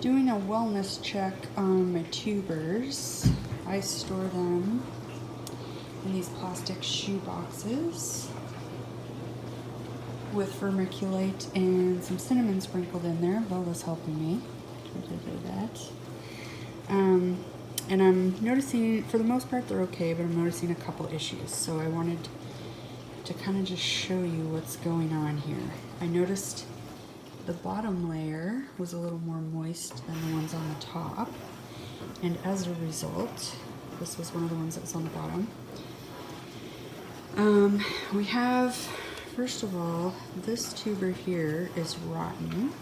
doing a wellness check on my tubers. I store them in these plastic shoe boxes with vermiculite and some cinnamon sprinkled in there. Lola's helping me to do that. And I'm noticing, for the most part, they're okay, but I'm noticing a couple issues. So I wanted to kind of just show you what's going on here. I noticed the bottom layer was a little more moist than the ones on the top. And as a result, this was one of the ones that was on the bottom. We have, first of all, this tuber here is rotten.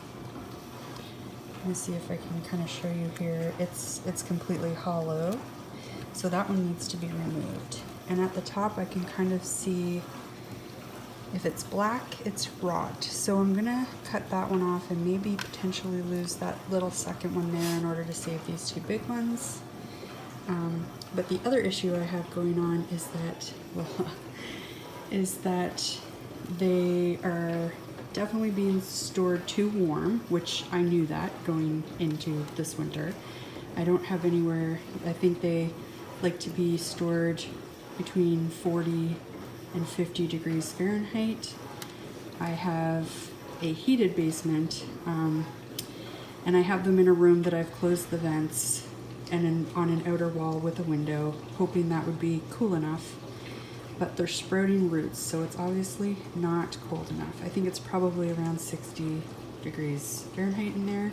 Let me see if I can kind of show you here. It's completely hollow, so that one needs to be removed. And at the top I can kind of see if it's black, it's rot. So I'm gonna cut that one off and maybe potentially lose that little second one there in order to save these two big ones. But the other issue I have going on is that, well, is that they are definitely being stored too warm, which I knew that going into this winter. I don't have anywhere, I think they like to be stored between 40 and 50 degrees Fahrenheit. I have a heated basement, and I have them in a room that I've closed the vents and on an outer wall with a window, hoping that would be cool enough. But they're sprouting roots, so it's obviously not cold enough. I think it's probably around 60 degrees Fahrenheit in there.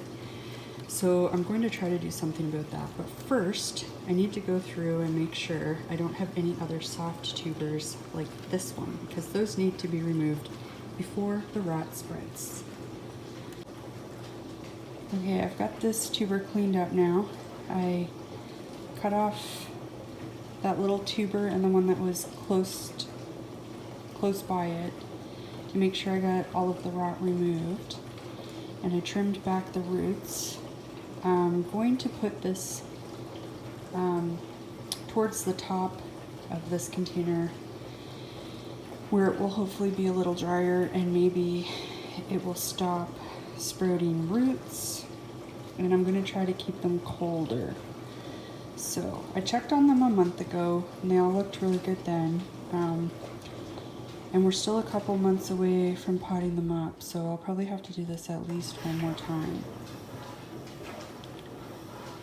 So I'm going to try to do something about that. But first, I need to go through and make sure I don't have any other soft tubers like this one, because those need to be removed before the rot spreads. Okay, I've got this tuber cleaned up now. I cut off that little tuber and the one that was close by it to make sure I got all of the rot removed. And I trimmed back the roots. I'm going to put this towards the top of this container where it will hopefully be a little drier and maybe it will stop sprouting roots. And I'm going to try to keep them colder. So I checked on them a month ago and they all looked really good then. And we're still a couple months away from potting them up, so I'll probably have to do this at least one more time.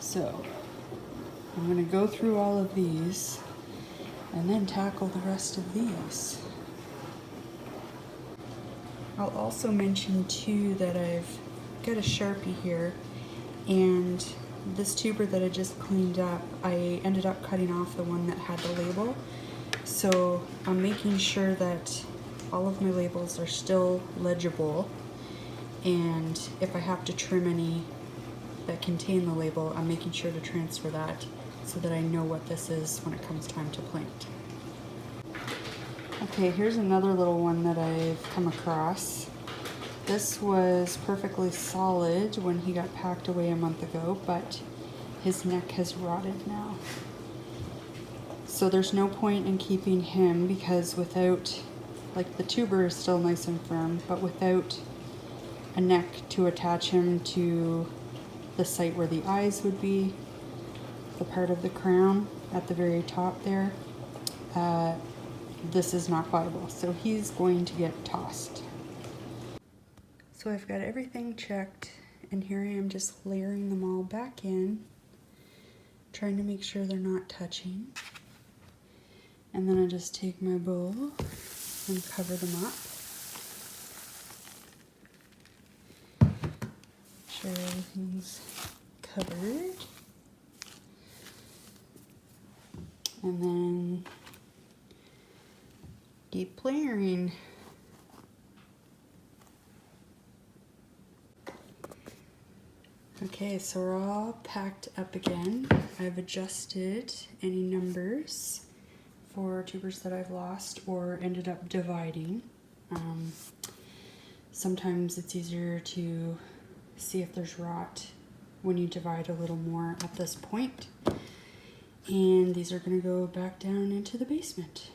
So I'm going to go through all of these and then tackle the rest of these. I'll also mention too that I've got a Sharpie here, and this tuber that I just cleaned up, I ended up cutting off the one that had the label. So I'm making sure that all of my labels are still legible, and if I have to trim any that contain the label, I'm making sure to transfer that so that I know what this is when it comes time to plant. Okay, here's another little one that I've come across. This was perfectly solid when he got packed away a month ago, but his neck has rotted now. So there's no point in keeping him, because without, like, the tuber is still nice and firm, but without a neck to attach him to the site where the eyes would be, the part of the crown at the very top there, this is not viable. So he's going to get tossed. So I've got everything checked, and here I am just layering them all back in, trying to make sure they're not touching. And then I just take my bowl and cover them up. Make sure everything's covered. And then keep layering. Okay, so we're all packed up again. I've adjusted any numbers for tubers that I've lost or ended up dividing. Sometimes it's easier to see if there's rot when you divide a little more at this point. And these are going to go back down into the basement.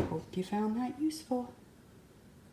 Hope you found that useful.